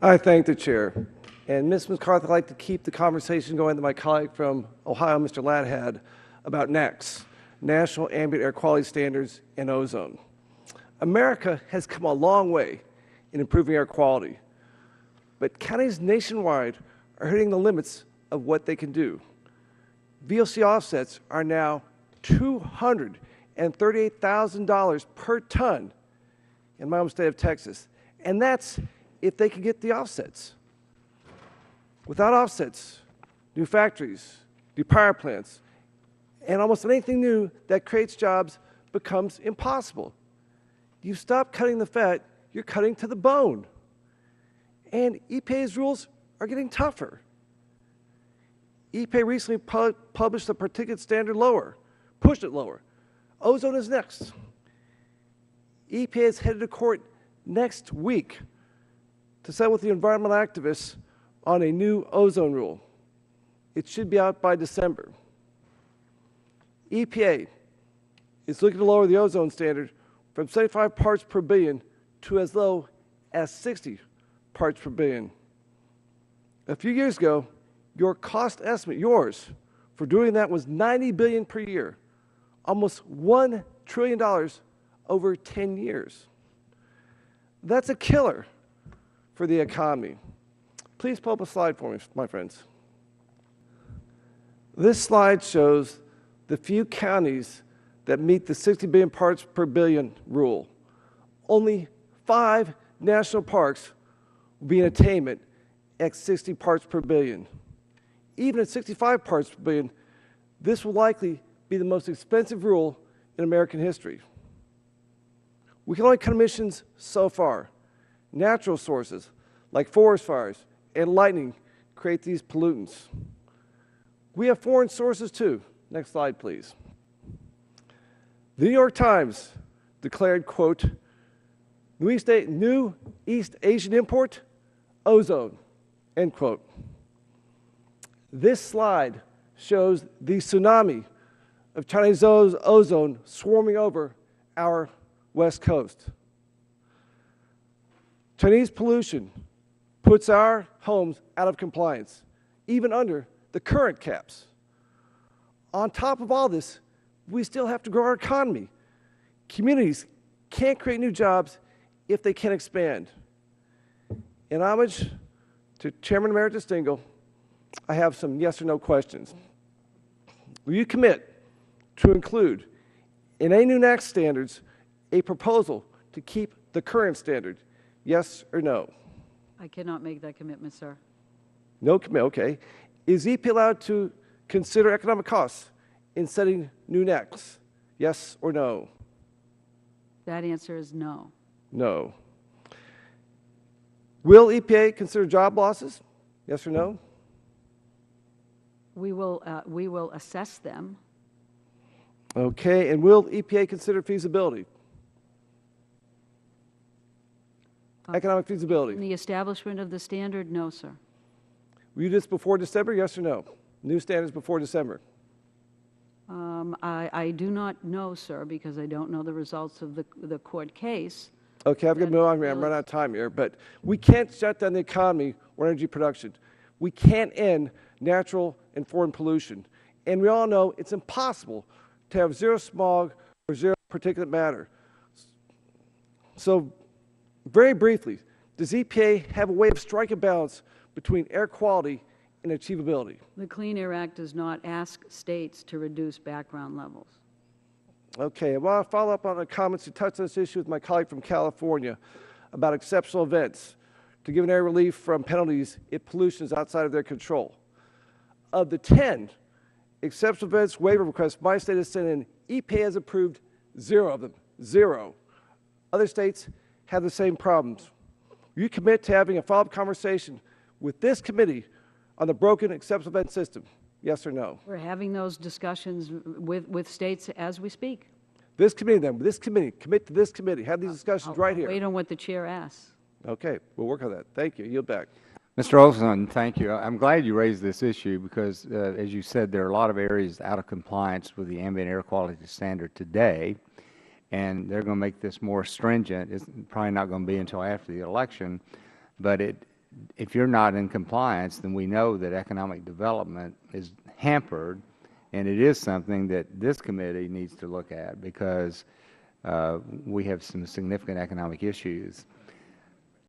I thank the chair. And Ms. McCarthy, I'd like to keep the conversation going that my colleague from Ohio, Mr. Ladd, had about NAAQS, National Ambient Air Quality Standards, and ozone. America has come a long way in improving air quality, but counties nationwide are hitting the limits of what they can do. VOC offsets are now $238,000 per ton in my home state of Texas, and that's if they can get the offsets. Without offsets, new factories, new power plants, and almost anything new that creates jobs becomes impossible. You stop cutting the fat, you're cutting to the bone. And EPA's rules are getting tougher. EPA recently published the particulate standard lower, pushed it lower. Ozone is next. EPA is headed to court next week to settle with the environmental activists on a new ozone rule. It should be out by December. EPA is looking to lower the ozone standard from 75 parts per billion to as low as 60 parts per billion. A few years ago, your cost estimate, yours, for doing that was $90 billion per year, almost $1 trillion over 10 years. That's a killer for the economy. Please pull up a slide for me, my friends. This slide shows the few counties that meet the 60 billion parts per billion rule. Only 5 national parks will be in attainment at 60 parts per billion. Even at 65 parts per billion, this will likely be the most expensive rule in American history. We can only cut emissions so far. Natural sources like forest fires and lightning create these pollutants. We have foreign sources too. Next slide, please. The New York Times declared, quote, New East Asian import, ozone, end quote. This slide shows the tsunami of Chinese ozone swarming over our West Coast. Chinese pollution puts our homes out of compliance, even under the current caps. On top of all this, we still have to grow our economy. Communities can't create new jobs if they can't expand. In homage to Chairman Emeritus Dingell, I have some yes or no questions. Will you commit to include in any new NAAQS standards a proposal to keep the current standard? Yes or no? I cannot make that commitment, sir. No commitment, okay. Is EPA allowed to consider economic costs in setting new NAAQS? Yes or no? That answer is no. No. Will EPA consider job losses? Yes or no? We will assess them. Okay, and will EPA consider feasibility? Economic feasibility. In the establishment of the standard, no, sir. Will you do this before December, yes or no? New standards before December? I do not know, sir, because I don't know the results of the court case. Okay, I'm going to move on. I'm running out of time here. But we can't shut down the economy or energy production. We can't end natural and foreign pollution. And we all know it's impossible to have zero smog or zero particulate matter. So, very briefly, does EPA have a way of striking a balance between air quality and achievability? The Clean Air Act does not ask states to reduce background levels. Okay, I want to follow up on the comments you touched on this issue with my colleague from California about exceptional events to give an air relief from penalties if pollution is outside of their control. Of the 10 exceptional events waiver requests my state has sent in, EPA has approved 0 of them, 0. Other states have the same problems. Will you commit to having a follow-up conversation with this committee on the broken exceptional event system? Yes or no? We're having those discussions with states as we speak. This committee, then, this committee, commit to this committee. Have these discussions right here. Wait on what the chair asks. Okay, we'll work on that. Thank you. Yield back. Mr. Olson, thank you. I'm glad you raised this issue because, as you said, there are a lot of areas out of compliance with the ambient air quality standard today, and they're going to make this more stringent. It's probably not going to be until after the election, but it if you're not in compliance, then we know that economic development is hampered, and it is something that this committee needs to look at because we have some significant economic issues.